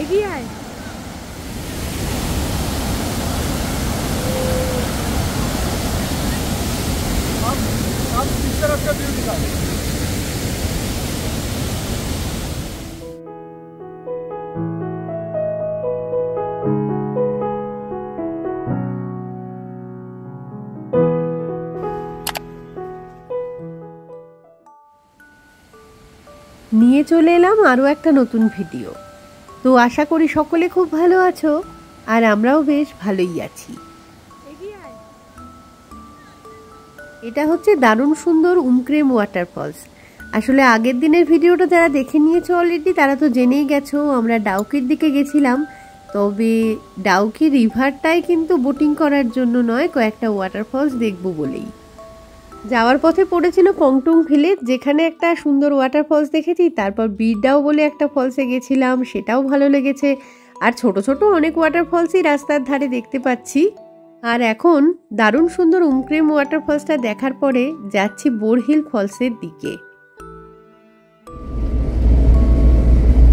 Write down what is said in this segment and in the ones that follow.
এগিয়ে আয়। নিয়ে চলে এলাম আরও একটা নতুন ভিডিও। তো আশা করি সকলে খুব ভালো আছো, আর আমরাও বেশ ভালোই আছি। এটা হচ্ছে দারুণ সুন্দর উমক্রেম ওয়াটারফলস। আসলে আগের দিনের ভিডিওটা যারা দেখে নিয়েছো অলরেডি তারা তো জেনেই গেছো আমরা ডাউকির দিকে গেছিলাম। তবে ডাউকি রিভারটাই কিন্তু বোটিং করার জন্য নয়, কয়েকটা ওয়াটারফলস দেখবো বলেই। যাওয়ার পথে পড়েছিল পংটুং ভিলেজ, যেখানে একটা সুন্দর ওয়াটারফলস দেখেছি। তারপর বিরডাও বলে একটা ফলসে গেছিলাম, সেটাও ভালো লেগেছে। আর ছোট ছোট অনেক ওয়াটারফলসই রাস্তার ধারে দেখতে পাচ্ছি। আর এখন দারুণ সুন্দর উমক্রেম ওয়াটারফলসটা দেখার পরে যাচ্ছি বোরহিল ফলসের দিকে।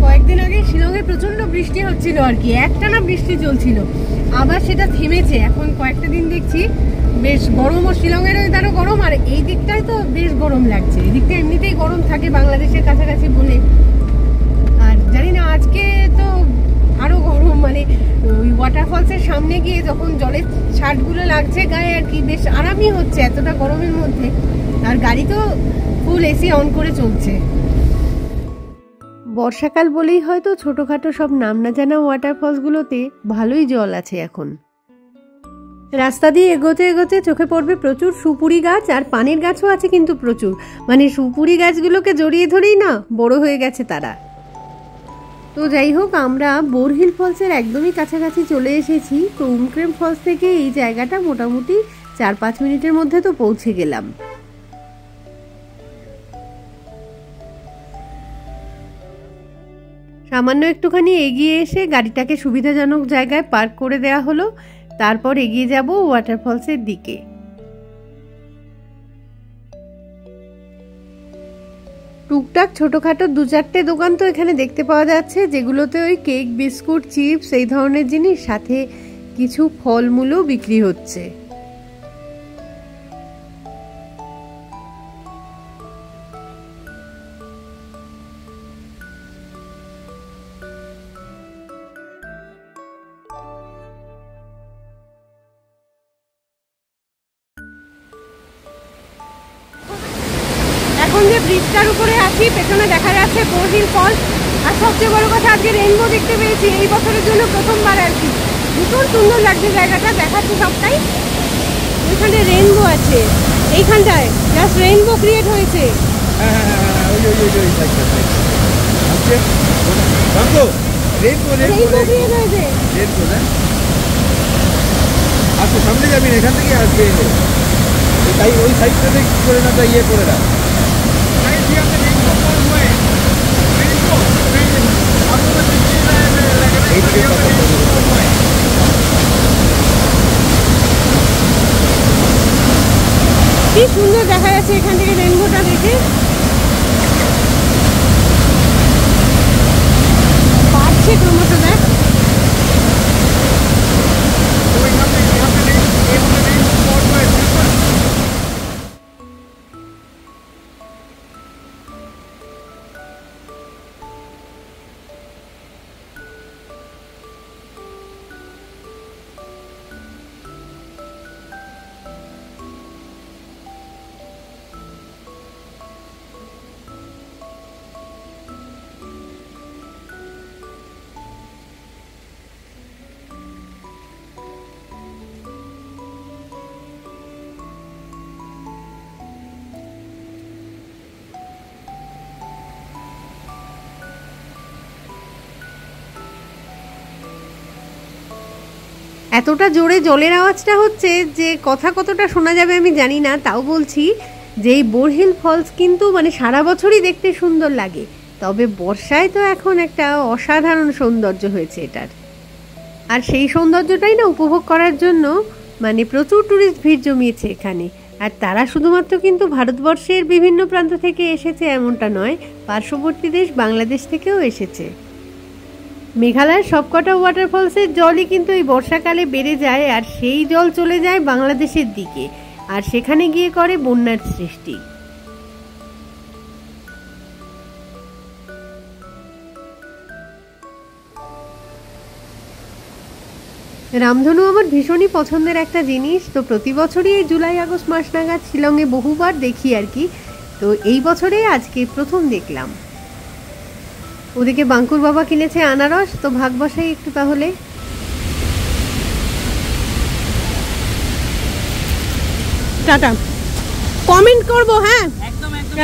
কয়েকদিন আগে শিলংয়ে প্রচন্ড বৃষ্টি হচ্ছিল আর কি, একটানা বৃষ্টি চলছিল, আবার সেটা থেমেছে। এখন কয়েকটা দিন দেখছি বেশ গরম, ও শিলংয়ের ওয়েদারও গরম, আর এই দিকটায় তো বেশ গরম লাগছে। এই দিকটা এমনিতেই গরম থাকে বাংলাদেশের কাছাকাছি বলে, আর জানি না আজকে তো আরো গরম। মানে ওই ওয়াটারফলসের সামনে গিয়ে যখন জলের ছাটগুলো লাগছে গায়ে আর কি, বেশ আরামই হচ্ছে এতটা গরমের মধ্যে। আর গাড়ি তো ফুল এসি অন করে চলছে। বর্ষাকাল বলেই হয়তো ছোটখাটো সব নাম না জানা ওয়াটারফলসগুলোতে ভালোই জল আছে এখন। রাস্তা দিয়ে এগোতে এগোতে চোখে পড়বে প্রচুর সুপুরি গাছ, আর পানের গাছও আছে কিন্তু প্রচুর। মানে সুপুরি গাছগুলোকে জড়িয়ে ধরেই না বড় হয়ে গেছে তারা। তো যাই হোক, আমরা বোরহিল ফলসের একদমই কাছাকাছি চলে এসেছি। তো উমক্রেম ফলস থেকে এই জায়গাটা মোটামুটি 4-5 মিনিটের মধ্যে তো পৌঁছে গেলাম। সামান্য একটুখানি এগিয়ে এসে গাড়িটাকে সুবিধাজনক জায়গায় পার্ক করে দেওয়া হলো। তারপর এগিয়ে যাব ওয়াটারফলসের দিকে। টুকটাক ছোটখাটো 2-4টে দোকান তো এখানে দেখতে পাওয়া যাচ্ছে, যেগুলোতে ওই কেক, বিস্কুট, চিপস এই ধরনের জিনিস, সাথে কিছু ফলমূলও বিক্রি হচ্ছে। এখন যে ব্রিজটার উপরে আছি, পেছনে দেখা যাচ্ছে বোরহিল ফলস। আর সবচেয়ে বড় কথা, আজকে রেইনবো দেখতে পেয়েছি, এই বছরের জন্য প্রথমবার আর কি। ভীষণ সুন্দর লাগছে জায়গাটা, দেখাচ্ছে সবটাই। ওইখানে রেইনবো আছে, এইখানটায় জাস্ট রেইনবো ক্রিয়েট হয়েছে। আচ্ছা, সামনে যাবি এখান থেকে আসবে, তাই ওই সাইডটা করে না, তাই ইয়ে করে না। কি সুন্দর দেখা যাচ্ছে এখান থেকে রেইনবোটা দেখে। বাড়ছে ক্রমশ, দেখ। এতটা জোরে জলের আওয়াজটা হচ্ছে যে কথা কতটা শোনা যাবে আমি জানি না, তাও বলছি যে এই বোরহিল ফলস কিন্তু মানে সারা বছরই দেখতে সুন্দর লাগে, তবে বর্ষায় তো এখন একটা অসাধারণ সৌন্দর্য হয়েছে এটার। আর সেই সৌন্দর্যটাই না উপভোগ করার জন্য মানে প্রচুর টুরিস্ট ভিড় জমিয়েছে এখানে। আর তারা শুধুমাত্র কিন্তু ভারতবর্ষের বিভিন্ন প্রান্ত থেকে এসেছে এমনটা নয়, পার্শ্ববর্তী দেশ বাংলাদেশ থেকেও এসেছে। মেঘালয়ের সবকটা ওয়াটারফলসের জলই কিন্তু এই বর্ষাকালে বেড়ে যায়, আর সেই জল চলে যায় বাংলাদেশের দিকে, আর সেখানে গিয়ে করে বন্যার সৃষ্টি। রামধনু আমার ভীষণই পছন্দের একটা জিনিস, তো প্রতি বছরই এই জুলাই আগস্ট মাস নাগাদ শিলংয়ে বহুবার দেখি আর কি। তো এই বছরে আজকে প্রথম দেখলাম। ওদিকে বাঙ্কুর বাবা কিনেছে আনারস, তো ভাগ বসাই একটু তাহলে। টাটা, কমেন্ট করব, হ্যাঁ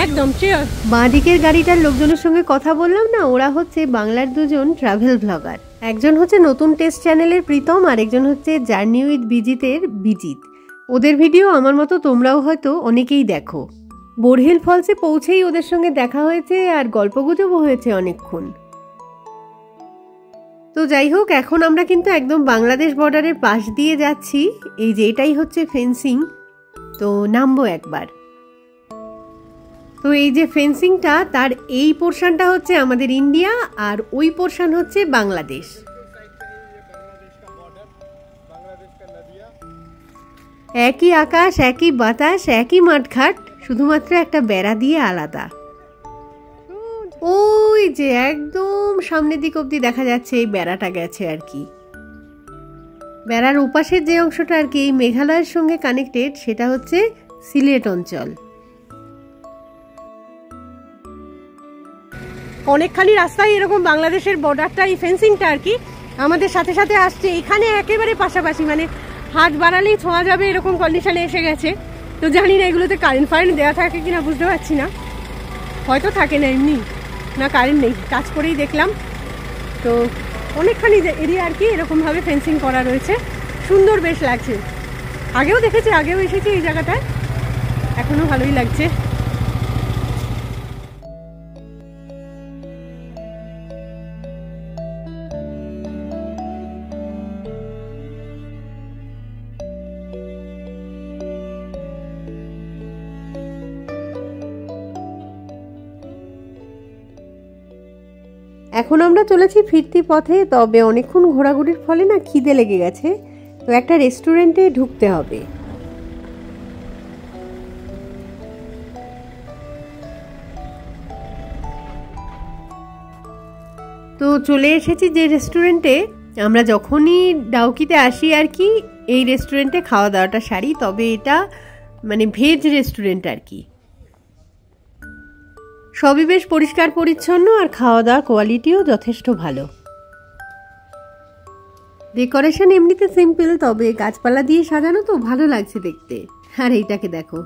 একদম শিওর। বাঁ দিকের গাড়িটার লোকজনের সঙ্গে কথা বললাম না, ওরা হচ্ছে বাংলার দুজন ট্রাভেল ব্লগার। একজন হচ্ছে নতুন টেস্ট চ্যানেলের প্রীতম, আর একজন হচ্ছে জার্নি উইথ বিজিতের বিজিত। ওদের ভিডিও আমার মতো তোমরাও হয়তো অনেকেই দেখো। বোরহিল ফলসে পৌঁছেই ওদের সঙ্গে দেখা হয়েছে, আর গল্পগুজবও হয়েছে অনেকক্ষণ। তো যাই হোক, এখন আমরা কিন্তু একদম বাংলাদেশ বর্ডারের পাশ দিয়ে যাচ্ছি। এই যে এটাই হচ্ছে ফেন্সিং, তো নামবো একবার। তো এই যে ফেন্সিংটা, তার এই পোর্শনটা হচ্ছে আমাদের ইন্ডিয়া, আর ওই পোর্শন হচ্ছে বাংলাদেশ। একই আকাশ, একই বাতাস, একই মাঠঘাট, শুধুমাত্র একটা বেড়া দিয়ে আলাদা। ওই যে একদম সামনের দিক অব্দি দেখা যাচ্ছে এই বেড়াটা গেছে আর কি। বেড়ার ওপাশের যে অংশটা আর কি এই মেঘালয়ের সঙ্গে কানেক্টেড, সেটা হচ্ছে সিলেট অঞ্চল। অনেকখানি রাস্তায় এরকম বাংলাদেশের বর্ডারটা, এই ফেন্সিংটা আর কি আমাদের সাথে সাথে আসছে। এখানে একেবারে পাশাপাশি, মানে হাত বাড়ালেই ছোঁয়া যাবে এরকম কন্ডিশনে এসে গেছে। তো জানি না এগুলোতে কারেন্ট ফারেন্ট দেওয়া থাকে কিনা, বুঝতে পারছি না, হয়তো থাকে না, এমনি না কারেন্ট নেই, টাচ করেই দেখলাম। তো অনেকখানি এরিয়া আর কি এরকমভাবে ফেন্সিং করা রয়েছে, সুন্দর বেশ লাগছে। আগেও দেখেছি, আগেও এসেছি এই জায়গাটায়, এখনো ভালোই লাগছে। এখন আমরা চলেছি ফিরতি পথে, তবে অনেকক্ষণ ঘোরাঘুরির ফলে না খিদে লেগে গেছে, তো একটা রেস্টুরেন্টে ঢুকতে হবে। তো চলে এসেছি যে রেস্টুরেন্টে আমরা যখনই ডাউকিতে আসি আর কি, এই রেস্টুরেন্টে খাওয়া দাওয়াটা সারি। তবে এটা মানে ভেজ রেস্টুরেন্ট আর কি, সবই বেশ পরিষ্কার পরিচ্ছন্ন, আর খাওয়া দাওয়ার কোয়ালিটিও যথেষ্ট ভালো। ডেকোরেশন এমনিতে সিম্পল, তবে গাছপালা দিয়ে সাজানো, তো ভালো লাগছে দেখতে। আর এইটাকে দেখো,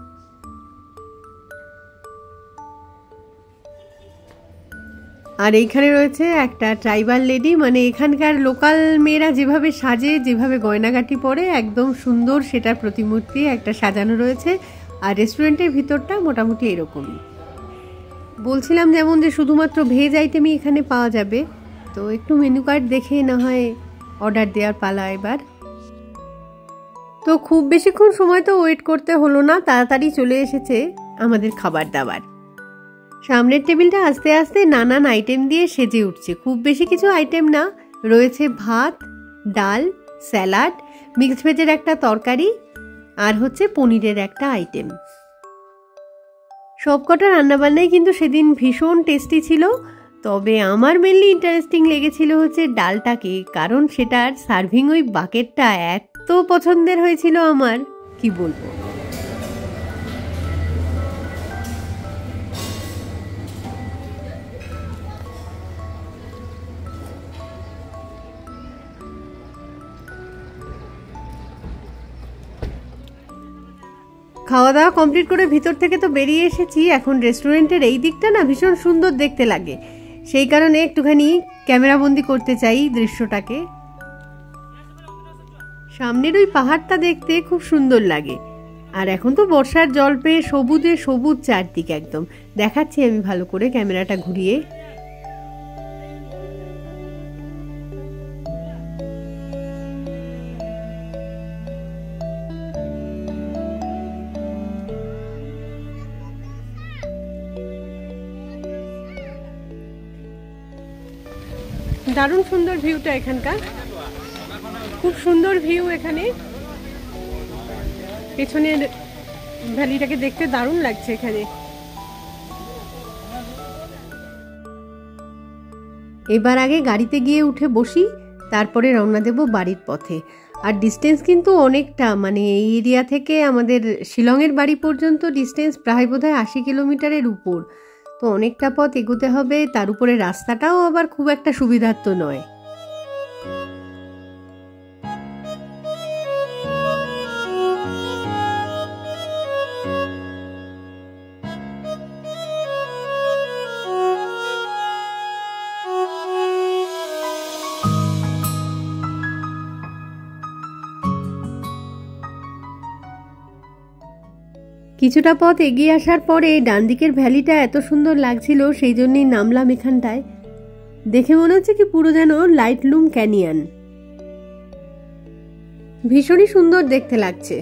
আর এইখানে রয়েছে একটা ট্রাইবাল লেডি, মানে এখানকার লোকাল মেয়েরা যেভাবে সাজে, যেভাবে গয়নাগাটি পরে, একদম সুন্দর সেটার প্রতিমূর্তি একটা সাজানো রয়েছে। আর রেস্টুরেন্টের ভিতরটা মোটামুটি এরকমই। বলছিলাম যেমন যে শুধুমাত্র ভেজ আইটেমই এখানে পাওয়া যাবে, তো একটু মেনু কার্ড দেখে না হয় অর্ডার দেওয়ার পালা এবার। তো খুব বেশিক্ষণ সময় তো ওয়েট করতে হলো না, তাড়াতাড়ি চলে এসেছে আমাদের খাবার দাবার। সামনের টেবিলটা আস্তে আস্তে নানান আইটেম দিয়ে সেজে উঠছে। খুব বেশি কিছু আইটেম না, রয়েছে ভাত, ডাল, স্যালাড, মিক্সড ভেজের একটা তরকারি, আর হচ্ছে পনিরের একটা আইটেম। সবকটা রান্নাবান্নাই কিন্তু সেদিন ভীষণ টেস্টি ছিল। তবে আমার মেনলি ইন্টারেস্টিং লেগেছিল হচ্ছে ডালটাকে, কারণ সেটার সার্ভিং ওই বাকেটটা এত পছন্দের হয়েছিল আমার, কি বলবো। খাওয়া দাওয়া কমপ্লিট করে ভিতর থেকে তো বেরিয়ে এসেছি। এখন রেস্টুরেন্টের এই দিকটা না ভীষণ সুন্দর দেখতে লাগে, সেই কারণে একটুখানি ক্যামেরাবন্দি করতে চাই দৃশ্যটাকে। সামনের ওই পাহাড়টা দেখতে খুব সুন্দর লাগে, আর এখন তো বর্ষার জল পেয়ে সবুজে সবুজ চারদিকে একদম। দেখাচ্ছি আমি ভালো করে ক্যামেরাটা ঘুরিয়ে। দারুণ সুন্দর ভিউটা এখানকার, খুব সুন্দর ভিউ এখানে। পেছনের ভ্যালিটাকে দেখতে দারুণ লাগছে এখানে। এবার আগে গাড়িতে গিয়ে উঠে বসি, তারপরে রওনা দেব বাড়ির পথে। আর ডিস্টেন্স কিন্তু অনেকটা, মানে এই এরিয়া থেকে আমাদের শিলংয়ের বাড়ি পর্যন্ত ডিস্টেন্স প্রায় বোধহয় 80 কিলোমিটারের উপর। তো অনেকটা পথ এগোতে হবে, তার উপরে রাস্তাটাও আবার খুব একটা সুবিধার তো নয়। কিছুটা পথ এগিয়ে আসার পরে ডান দিকের ভ্যালিটা এত সুন্দর লাগছিল, সেই জন্যই নামলাম এখানটায়। দেখে মনে হচ্ছে কি পুরো যেন লাইটলুম ক্যানিয়ন, ভীষণই সুন্দর দেখতে লাগছে।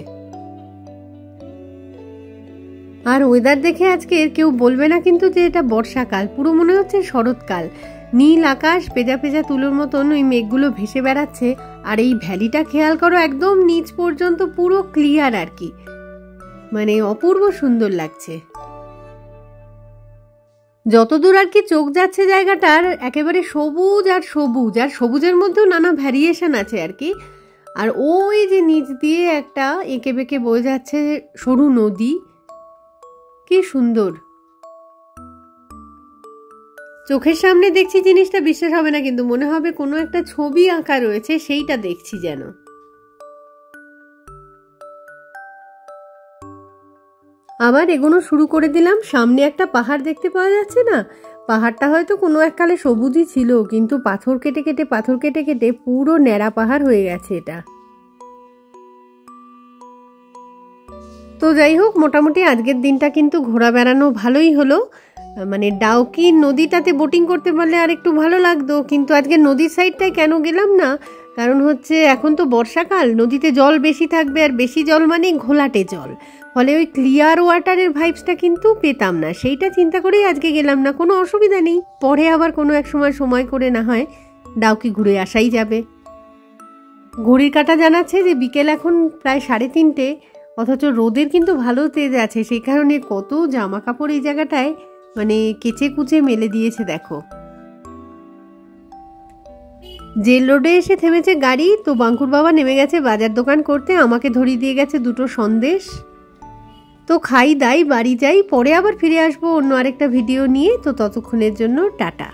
আর ওয়েদার দেখে আজকে কেউ বলবে না কিন্তু যে এটা বর্ষাকাল, পুরো মনে হচ্ছে শরৎকাল। নীল আকাশ, পেজা পেজা তুলোর মতন ওই মেঘগুলো ভেসে বেড়াচ্ছে। আর এই ভ্যালিটা খেয়াল করো, একদম নিচ পর্যন্ত পুরো ক্লিয়ার আর কি, মানে অপূর্ব সুন্দর লাগছে। যতদূর আর কি চোখ যাচ্ছে জায়গাটার একেবারে সবুজ আর সবুজ, আর সবুজের মধ্যেও নানা ভ্যারিয়েশন আছে আর কি। আর ওই যে নিচ দিয়ে একটা এঁকে বেঁকে বয়ে যাচ্ছে সরু নদী, কি সুন্দর। চোখের সামনে দেখছি জিনিসটা বিশ্বাস হবে না, কিন্তু মনে হবে কোনো একটা ছবি আঁকা রয়েছে, সেইটা দেখছি যেন। আবার এগোনো শুরু করে দিলাম। সামনে একটা পাহাড় দেখতে পাওয়া যাচ্ছে না, পাহাড়টা হয়তো কোনো এককালে সবুজই ছিল, কিন্তু পাথর কেটে কেটে পুরো ন্যাড়া পাহাড় হয়ে গেছে এটা। তো যাই হোক, মোটামুটি আজকের দিনটা কিন্তু ঘোরা বেড়ানো ভালোই হলো। মানে ডাউকি নদীটাতে বোটিং করতে পারলে আর একটু ভালো লাগতো, কিন্তু আজকে নদীর সাইডটায় কেন গেলাম না, কারণ হচ্ছে এখন তো বর্ষাকাল, নদীতে জল বেশি থাকবে, আর বেশি জল মানে ঘোলাটে জল, ফলে ওই ক্লিয়ার ওয়াটারের ভাইবসটা কিন্তু পেতাম না। সেইটা চিন্তা করেই আজকে গেলাম না। কোনো অসুবিধা নেই, পরে আবার কোনো এক সময় করে না হয় ডাউকি ঘুরে আসাই যাবে। ঘড়ির কাঁটা জানাচ্ছে যে বিকেল এখন প্রায় 3:30, অথচ রোদের কিন্তু ভালো তেজ আছে, সেই কারণে কত জামা কাপড় এই জায়গাটায় মানে কেচে কুচে মেলে দিয়েছে দেখো। জেল রোডে এসে থেমেছে গাড়ি, তো বাঙ্কুর বাবা নেমে গেছে বাজার দোকান করতে, আমাকে ধরিয়ে দিয়ে গেছে 2টো সন্দেশ। তো খাই দাই বাড়ি যাই, পরে আবার ফিরে আসবো অন্য আরেকটা ভিডিও নিয়ে। তো ততক্ষণের জন্য টাটা।